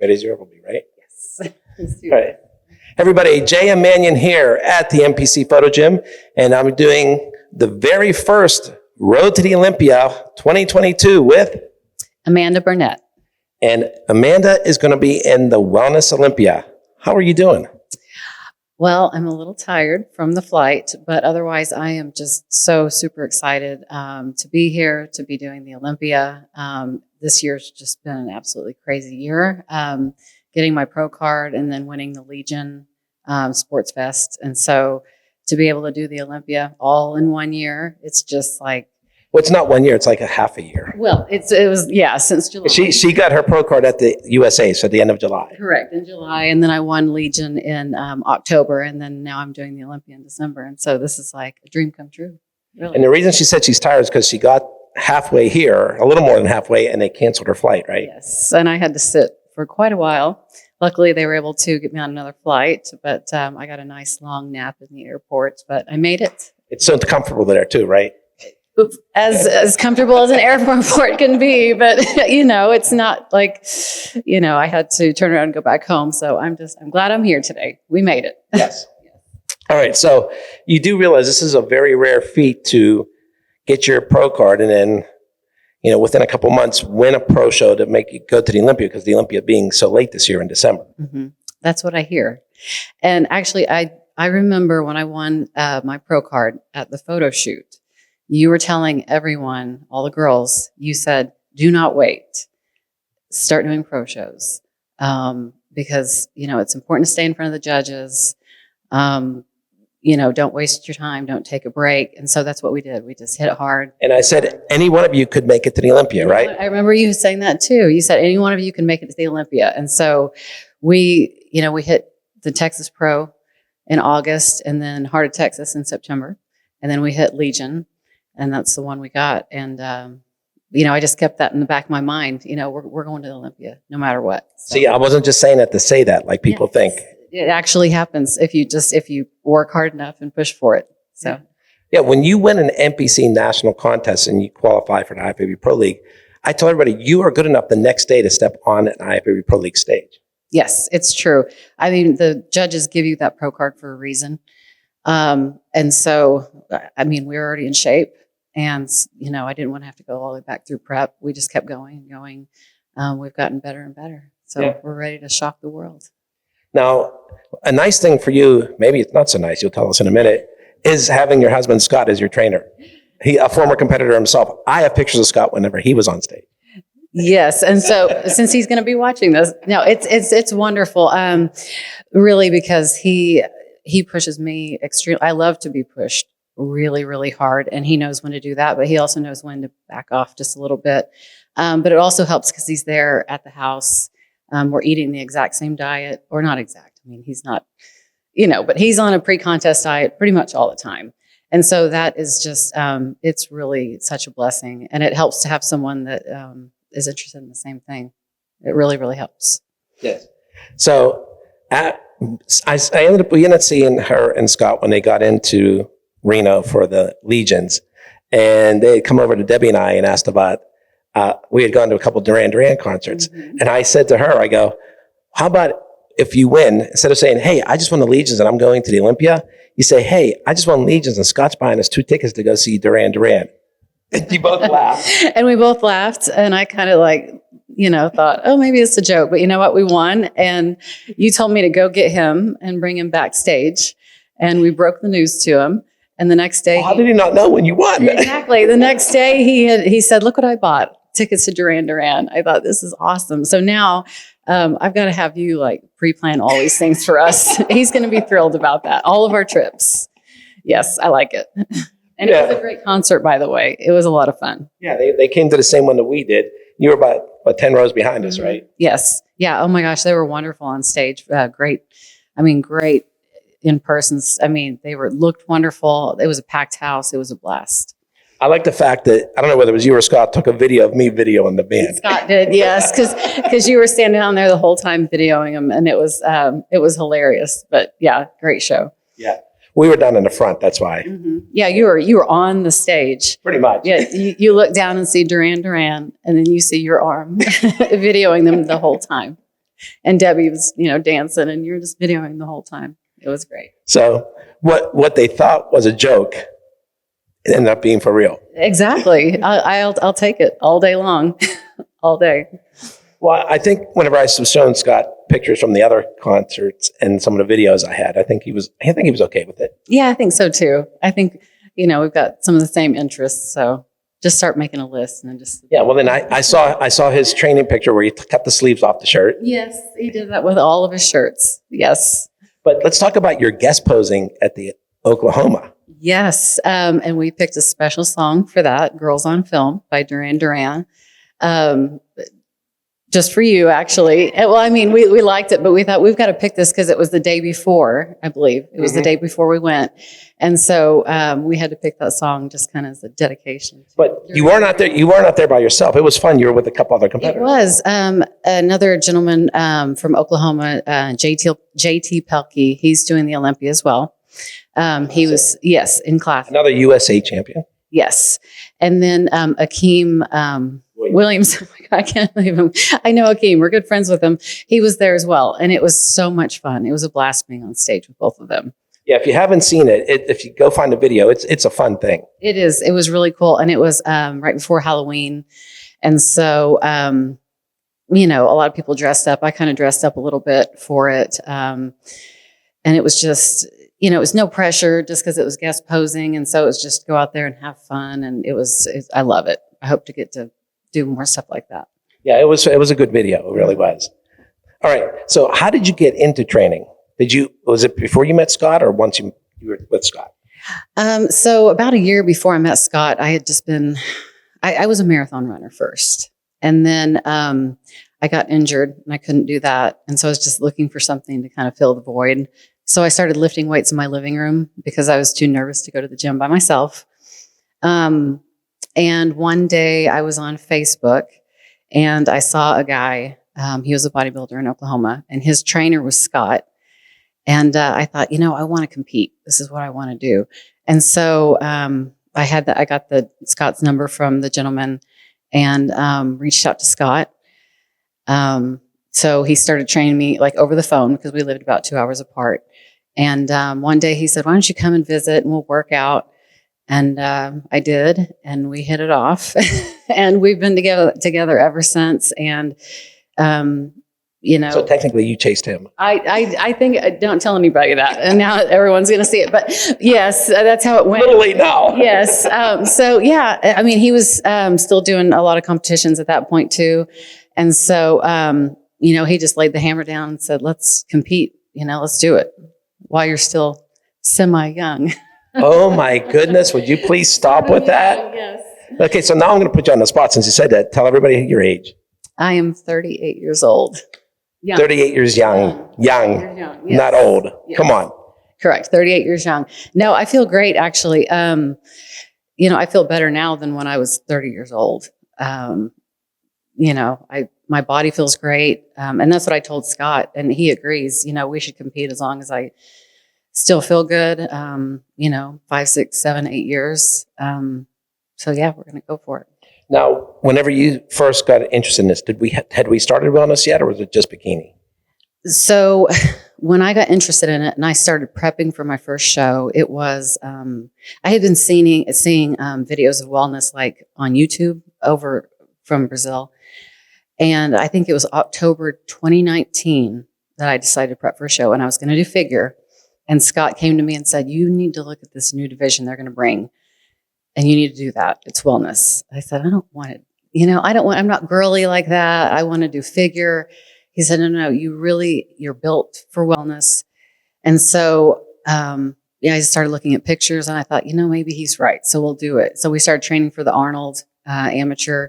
Ready as you ever will be, right? Yes. All right. Everybody, Jay and Manion here at the NPC Photo Gym, and I'm doing the very first Road to the Olympia 2022 with Amanda Burnett. And Amanda is going to be in the Wellness Olympia. How are you doing? Well, I'm a little tired from the flight, but otherwise I am just so super excited to be here, to be doing the Olympia. This year's just been an absolutely crazy year. Getting my pro card and then winning the Legion Sports Fest. And so to be able to do the Olympia all in 1 year, it's just like, well, it's not 1 year, it's like a half a year. well, it was, since July. She got her pro card at the USA, so at the end of July. Correct, in July. And then I won Legion in October. And then now I'm doing the Olympia in December. And so this is like a dream come true, really. And the reason she said she's tired is because she got halfway here, a little more than halfway, and they canceled her flight, right? Yes, and I had to sit for quite a while. Luckily, they were able to get me on another flight, but I got a nice long nap in the airport, but I made it. It's so comfortable there too, right? As comfortable as an airport can be, but it's not like, I had to turn around and go back home. So I'm glad I'm here today. We made it. Yes. All right. So you do realize this is a very rare feat to get your pro card and then, within a couple months, win a pro show to make you go to the Olympia, because the Olympia being so late this year in December. Mm-hmm. That's what I hear. And actually, I remember when I won my pro card at the photo shoot, you were telling everyone, all the girls, you said, do not wait. Start doing pro shows. Because, it's important to stay in front of the judges. Don't waste your time. Don't take a break. And so that's what we did. We just hit it hard. And I said, any one of you could make it to the Olympia, right? I remember you saying that too. You said any one of you can make it to the Olympia. And so we hit the Texas Pro in August, and then Heart of Texas in September. And then we hit Legion, and that's the one we got. And, I just kept that in the back of my mind. We're going to the Olympia no matter what. So. See, I wasn't just saying that to say that like people think. It actually happens if you work hard enough and push for it. So, yeah, when you win an NPC national contest and you qualify for the IFBB Pro League, I tell everybody you are good enough the next day to step on an IFBB Pro League stage. Yes, it's true. I mean, the judges give you that pro card for a reason, and so we were already in shape, and I didn't want to have to go all the way back through prep. We just kept going and going. We've gotten better and better, so we're ready to shock the world. Now, a nice thing for you, maybe it's not so nice, you'll tell us in a minute, is having your husband, Scott, as your trainer. He, a former competitor himself. I have pictures of Scott whenever he was on stage. Yes. And so since he's going to be watching this, no, it's wonderful. Really, because he pushes me extremely. I love to be pushed really, really hard, and he knows when to do that, but he also knows when to back off just a little bit. But it also helps because he's there at the house. We're eating the exact same diet, or not exact. He's not, but he's on a pre-contest diet pretty much all the time. And so that is just, it's really such a blessing. And it helps to have someone that is interested in the same thing. It really, really helps. Yes. So we ended up seeing her and Scott when they got into Reno for the Legions. And they had come over to Debbie and I and asked about, we had gone to a couple Duran Duran concerts. Mm-hmm. And I said to her, I go, how about if you win, instead of saying, hey, I just won the Legions and I'm going to the Olympia, you say, hey, I just won Legions and Scott's buying us 2 tickets to go see Duran Duran. And you both laughed. And we both laughed. And I kind of thought, oh, maybe it's a joke. But you know what? We won. And you told me to go get him and bring him backstage. And we broke the news to him. And the next day, how did he not know when you won? Exactly. The next day, he said, "Look what I bought! Tickets to Duran Duran." I thought, this is awesome. So now I've got to have you pre-plan all these things for us. He's going to be thrilled about that. All of our trips. Yes, I like it. And it was a great concert, by the way. It was a lot of fun. Yeah, they came to the same one that we did. You were about 10 rows behind us, right? Yes. Yeah. Oh my gosh, they were wonderful on stage. Great. Great in persons. They looked wonderful. It was a packed house. It was a blast. I like the fact that, I don't know whether it was you or Scott, took a video of me videoing the band. Scott did, yes, because you were standing down there the whole time videoing them, and it was hilarious. But yeah, great show. Yeah, we were down in the front. That's why. Mm-hmm. Yeah, you were on the stage. Pretty much. Yeah, you look down and see Duran Duran, and then you see your arm videoing them the whole time. And Debbie was, dancing, and you're just videoing the whole time. It was great. So what they thought was a joke, it ended up being for real. Exactly. I'll take it all day long, all day. Well, I think whenever I was showing Scott pictures from the other concerts and some of the videos I had, I think he was okay with it. Yeah, I think so too. I think, we've got some of the same interests. So just start making a list and just. Yeah. Well, then I saw his training picture where he cut the sleeves off the shirt. Yes, he did that with all of his shirts. Yes. But let's talk about your guest posing at the Oklahoma. Yes. And we picked a special song for that, Girls on Film by Duran Duran. Just for you, actually. Well, I mean, we liked it, but we thought we've got to pick this because it was the day before, I believe. It was the day before we went. And so we had to pick that song just kind of as a dedication. But you weren't out there. You weren't out there by yourself. It was fun. You were with a couple other competitors. It was. Another gentleman from Oklahoma, JT Pelkey. He's doing the Olympia as well. He was, yes, in class. Another USA champion. Yes. And then Akeem Williams. Oh my God, I can't believe him. I know Akeem. We're good friends with him. He was there as well. And it was so much fun. It was a blast being on stage with both of them. Yeah, if you haven't seen it, if you go find a video, it's a fun thing. It is. It was really cool. And it was right before Halloween. And so, a lot of people dressed up. I kind of dressed up a little bit for it. And it was just, it was no pressure just because it was guest posing. And so it was just go out there and have fun. And I love it. I hope to get to do more stuff like that. Yeah, it was a good video. It really was. All right. So how did you get into training? Was it before you met Scott or once you were with Scott? So about a year before I met Scott, I had just been, I was a marathon runner first. And then I got injured and I couldn't do that. And so I was just looking for something to kind of fill the void. So I started lifting weights in my living room because I was too nervous to go to the gym by myself. And one day I was on Facebook and I saw a guy, he was a bodybuilder in Oklahoma, and his trainer was Scott. And I thought, I want to compete. This is what I want to do. And so I got Scott's number from the gentleman and reached out to Scott. So he started training me like over the phone because we lived about 2 hours apart. And one day he said, why don't you come and visit and we'll work out. And I did, and we hit it off. And we've been together ever since. And, So technically you chased him. I think, don't tell anybody that. And now everyone's going to see it. But yes, that's how it went. Literally now. Yes. So yeah, I mean, he was still doing a lot of competitions at that point too. And so, he just laid the hammer down and said, let's compete, let's do it while you're still semi-young. Oh my goodness. Would you please stop with that? Yes. Okay. So now I'm going to put you on the spot since you said that. Tell everybody your age. I am 38 years old. Young. 38 years young. Young. Yes. Not old. Yes. Come on. Correct. 38 years young. No, I feel great actually. I feel better now than when I was 30 years old. My body feels great. And that's what I told Scott, and he agrees, we should compete as long as I still feel good, 5, 6, 7, 8 years. So yeah, we're going to go for it. Now, whenever you first got interested in this, had we started wellness yet, or was it just bikini? So when I got interested in it and I started prepping for my first show, it was, I had been seeing videos of wellness like on YouTube over from Brazil. And I think it was October 2019 that I decided to prep for a show, and I was going to do figure. And Scott came to me and said, you need to look at this new division they're going to bring. And you need to do that. It's wellness. I said, I don't want it. I'm not girly like that. I want to do figure. He said, no, you're built for wellness. And so, I just started looking at pictures and I thought, maybe he's right. So we'll do it. So we started training for the Arnold amateur.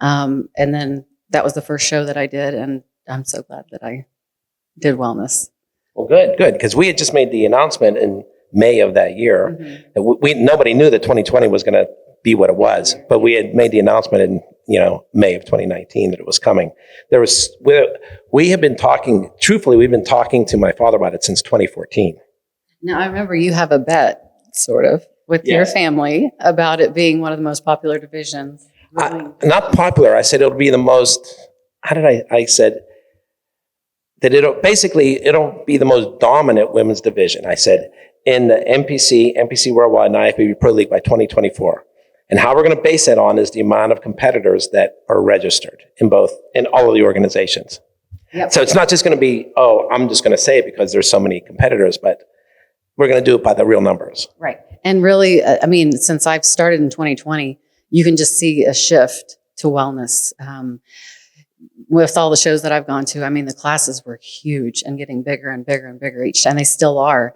And then that was the first show that I did. And I'm so glad that I did wellness. Well, good. Because we had just made the announcement in May of that year. Mm-hmm. Nobody knew that 2020 was going to be what it was, but we had made the announcement in May of 2019 that it was coming. We have been talking. Truthfully, we've been talking to my father about it since 2014. Now I remember you have a bet, sort of, with your family about it being one of the most popular divisions. Not popular. I said it'll be the most. How did I said? that it'll be the most dominant women's division. I said in the NPC Worldwide and IFBB Pro League by 2024. And how we're going to base that on is the amount of competitors that are registered in all of the organizations. Yep. So it's not just going to be, I'm just going to say it because there's so many competitors, but we're going to do it by the real numbers. Right. And really, since I've started in 2020, you can just see a shift to wellness. With all the shows that I've gone to, the classes were huge and getting bigger and bigger and bigger each time. They still are,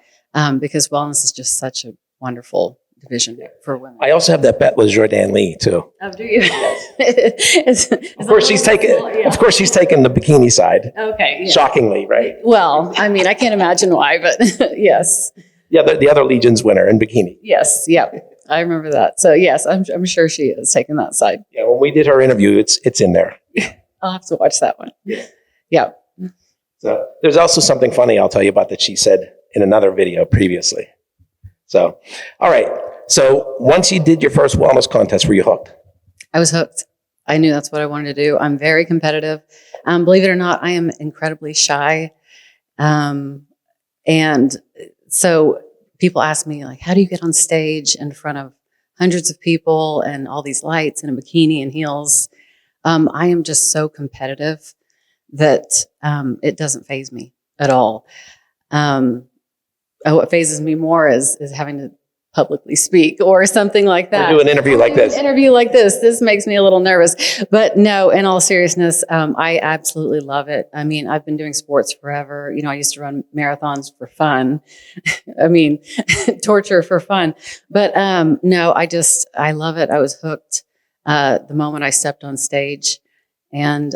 because wellness is just such a wonderful division for women. I also have that bet with Jordan Lee too. Oh, do you? Yes. Of course, she's taken the bikini side. Okay. Yeah. Shockingly, right? Well, I can't imagine why, but yes. Yeah, the other Legion's winner in bikini. Yes. Yeah. I remember that. So yes, I'm sure she is taking that side. Yeah. When we did her interview, it's in there. I'll have to watch that one. Yeah. Yeah. So there's also something funny I'll tell you about that she said in another video previously. So, all right. So once you did your first wellness contest, were you hooked? I was hooked. I knew that's what I wanted to do. I'm very competitive. Believe it or not, I am incredibly shy. And so people ask me, like, how do you get on stage in front of hundreds of people and all these lights and a bikini and heels? I am just so competitive that it doesn't faze me at all. What phases me more is having to publicly speak or something like that. Or do an interview like this. This makes me a little nervous. But no, in all seriousness, I absolutely love it. I've been doing sports forever. I used to run marathons for fun. Torture for fun. But no, I love it. I was hooked the moment I stepped on stage. And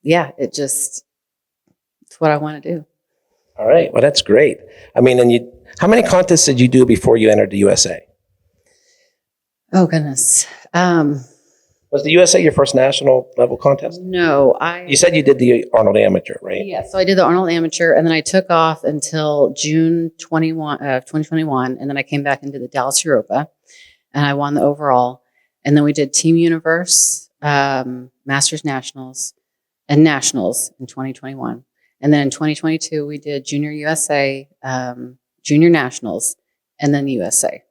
it's what I want to do. All right. Well, that's great. And how many contests did you do before you entered the USA? Oh, goodness. Was the USA your first national level contest? No, You said you did the Arnold Amateur, right? Yeah, so I did the Arnold Amateur, and then I took off until June 2021, and then I came back into the Dallas Europa, and I won the overall. And then we did Team Universe, Masters Nationals, and Nationals in 2021. And then in 2022, we did Junior USA, Junior Nationals, and then the USA.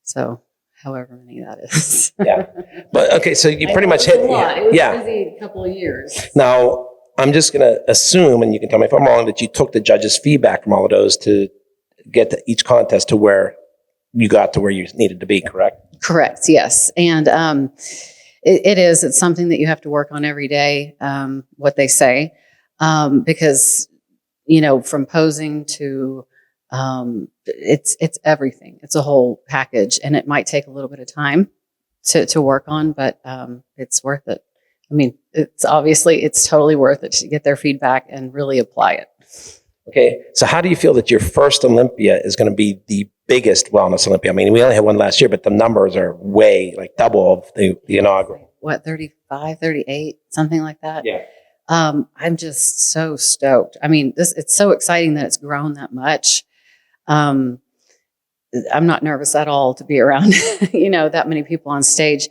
So however many that is. Yeah. But okay, so you pretty much hit. It was yeah. a busy couple of years. Now, I'm just going to assume, and you can tell me if I'm wrong, that you took the judges' feedback from all of those to get to each contest to where you got to where you needed to be, correct? Correct, yes. And it's something that you have to work on every day, what they say. Because, from posing to, it's everything. It's a whole package, and it might take a little bit of time to work on, but, it's worth it. It's totally worth it to get their feedback and really apply it. Okay. So how do you feel that your first Olympia is going to be the biggest wellness Olympia? We only had one last year, but the numbers are way double of the inaugural. What, 35, 38, something like that? Yeah. I'm just so stoked. It's so exciting that it's grown that much. I'm not nervous at all to be around, that many people on stage.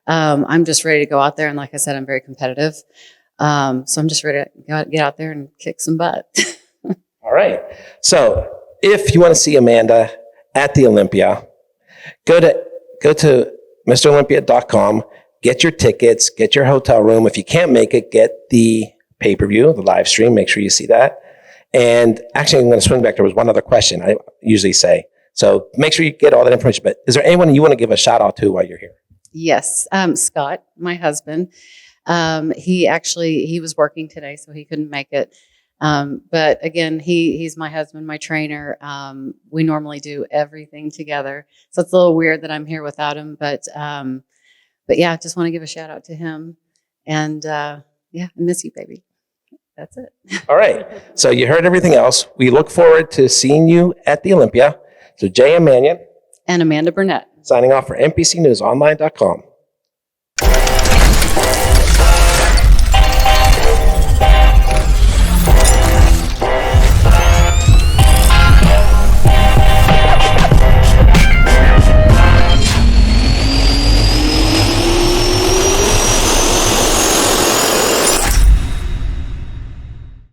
I'm just ready to go out there. And like I said, I'm very competitive. So I'm just ready to get out there and kick some butt. All right. So if you want to see Amanda at the Olympia, go to MrOlympia.com. Get your tickets, get your hotel room. If you can't make it, get the pay-per-view, the live stream. Make sure you see that. And actually, I'm going to swing back. There was one other question I usually say. So make sure you get all that information. But is there anyone you want to give a shout out to while you're here? Yes. Scott, my husband. He was working today, so he couldn't make it. But again, he's my husband, my trainer. We normally do everything together. So it's a little weird that I'm here without him, but yeah, just want to give a shout out to him. And I miss you, baby. That's it. All right. So you heard everything else. We look forward to seeing you at the Olympia. So J.M. Manion and Amanda Burnett signing off for NPCNewsOnline.com.